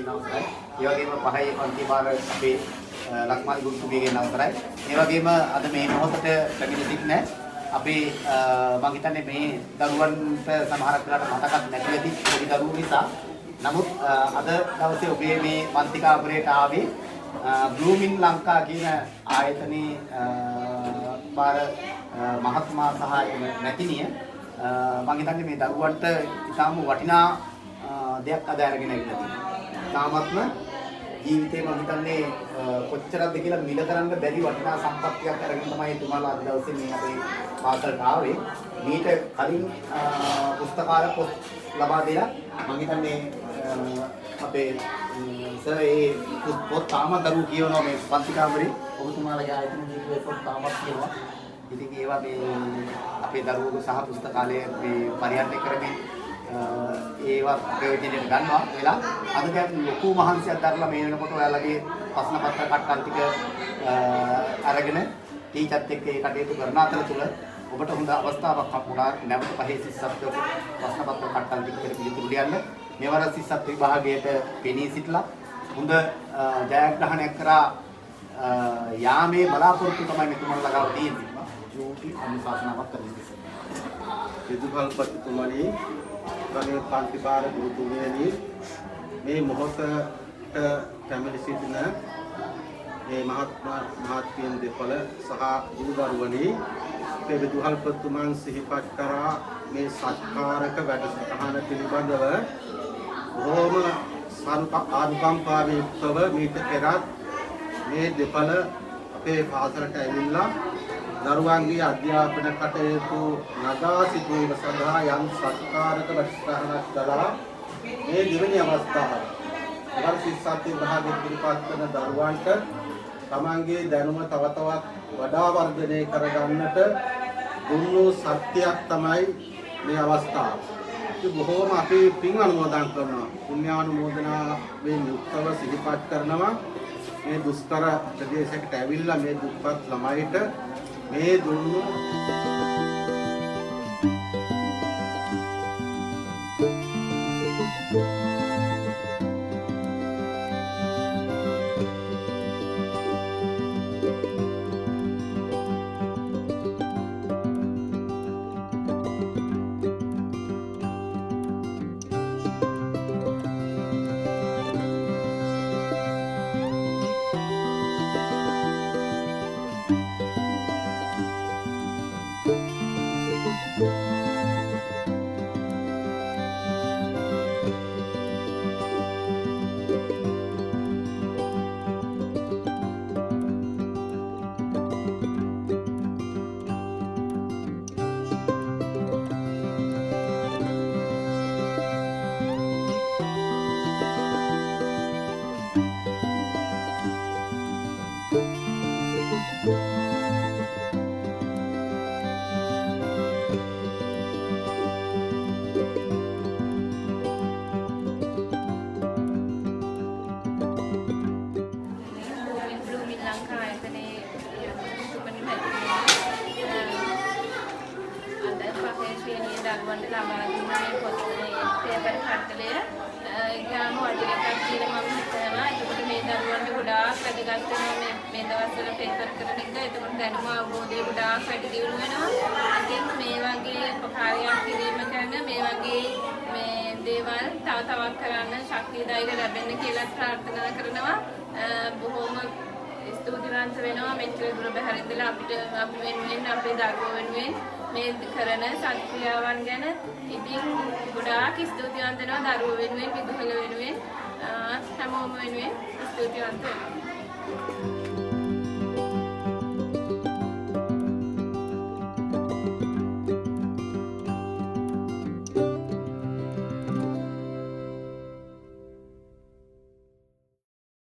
මහත්මියගේ නමස්කාරයි. ඒ වගේම පහේ පන්ති භාර අපේ ලක්මාල් ගුරුතුමියගේ නමස්කාරයි. ඒ වගේම අද මේ මොහොතට පැමිණ සිටින අපේ මම හිතන්නේ මේ දරුවන්ට සමහරක් වෙලාවට මතකත් නැති වෙති පොඩි දරුවෝ නිසා. නමුත් අද දවසේ ඔබේ මේ පන්තිකාපුරයට ආවේ බ්ලූමින් ලංකා කියන ආයතනයේ පාර මහත්මයා සහ නැතිනිය මම හිතන්නේ මේ දරුවන්ට ඉතාම වටිනා දෙයක් අද අරගෙන ඉන්න තියෙනවා. තාමත්ම ජීවිතේ මම හිතන්නේ කොච්චරද කියලා මිල කරන්න බැරි වටිනා සම්පත්තියක් අරගෙන තමයි තුමාලා අද දවසේ මේ අපේ පාසලට ආවේ. මීට කලින් පුස්තකාල පොත් ලබා දෙලා මම හිතන්නේ අපේ සර් ඒ පොත් තාම දරුවෝ කියවනවා මේ පන්ති කාමරේ ඔබතුමාලගේ ආයතනයේ පොත් තාමත් කියනවා. ඉතින් ඒවා මේ අපේ දරුවෝ සහ පුස්තකාලයේ මේ පරිහරණය කරමින් ඒවා ප්‍රයෝජනෙට ගන්නවා වෙලා අද දැන් ලොකු මහන්සියක් දරලා මේ වෙනකොට ඔයාලගේ ප්‍රශ්න පත්‍ර කට්ටල් ටික අරගෙන ටීචර්ත් එක්ක ඒ කටයුතු කරන අතරතුර ඔබට හොඳ අවස්ථාවක් හම්බුණා නැවත පහේ සිස්සත්ව ප්‍රශ්න පත්‍ර කට්ටල් ටික පිළිතුරු ලියන්න මේවර සිස්සත් විභාගයට පෙනී සිටලා හොඳ ජයග්‍රහණයක් කරා යාමේ බලාපොරොත්තු තමයි මෙතුමන් ළඟව තියෙන්නේ. ජෝටි අනුශාසනාවක් කරන්නේ. විදුහල්පතිතුමනි වගේ පන්ති භාර ගුරුතුමියනි මේ මොහොතට පැමිණ සිටින මේ මහත්මියන් දෙපළ සහ ගුරුදරුවනි මේ විදුහල්පතිතුමන් සිහිපත් කරා මේ සත්කාරක වැඩසටහන පිළිබඳව බොහොම ආනුකම්පාවෙන් යුක්තව මීට පෙරත් මේ දෙපළ අපේ පාසලට ඇවිල්ලා දරුවන්ගේ අධ්‍යාපන කටයුතු නගා සිටුවීම සඳහා යම් සත්කාරක වැඩසටහනක් කළා. මේ දෙවෙනි අවස්ථාව වර්ෂිස්සත් විභාගයේ ඉදිරිපත් කරන දරුවන්ට තමන්ගේ දැනුම තව තවත් වඩා වර්ධනය කරගන්නට දුන්නු සත්‍යයක් තමයි මේ අවස්ථාව. බොහෝම අපි පින් අනුමෝදන් කරනවා. පුණ්‍යානුමෝදනාවෙන් යුක්තව සිහිපත් කරනවා. මේ දුෂ්කර ප්‍රදේශයකට ඇවිල්ලා මේ දුප්පත් ළමයිට මේ දුන්නු දරුවන්ට ලබා දුන්න මේ පේපර් කට්ටලය ඊටම වටිනාකමක් කියලා මම හිතනවා. ඒකට මේ දරුවන්ට ගොඩාක් වැදගත් වෙනවා මේ දවස්වල පේපර් කරන එක. ඒකට දැනුම අවබෝධය ගොඩාක් වැඩි දියුණු වෙනවා. ඉතින් මේ වගේ උපකාරයක් කිරීම කරන මේ වගේ මේ දේවල් තව තවත් කරන්න ශක්තිය ධෛර්ය ලැබෙන්න කියලා ප්‍රාර්ථනා කරනවා. බොහොම ස්තුතිවන්ත වෙනවා මෙච්චර දුර බැහැර ඉඳලා අපිට අපි වෙනුවෙන් අපේ දරුවෝ වෙනුවෙන් මේ කරන සත්ක්‍රියාවන් ගැන ඉතින් ගොඩාක් ස්තුතිවන්ත වෙනවා දරුවෝ වෙනුවෙන් විදුහල වෙනුවෙන් හැමෝම වෙනුවෙන් ස්තුතිවන්ත වෙනවා.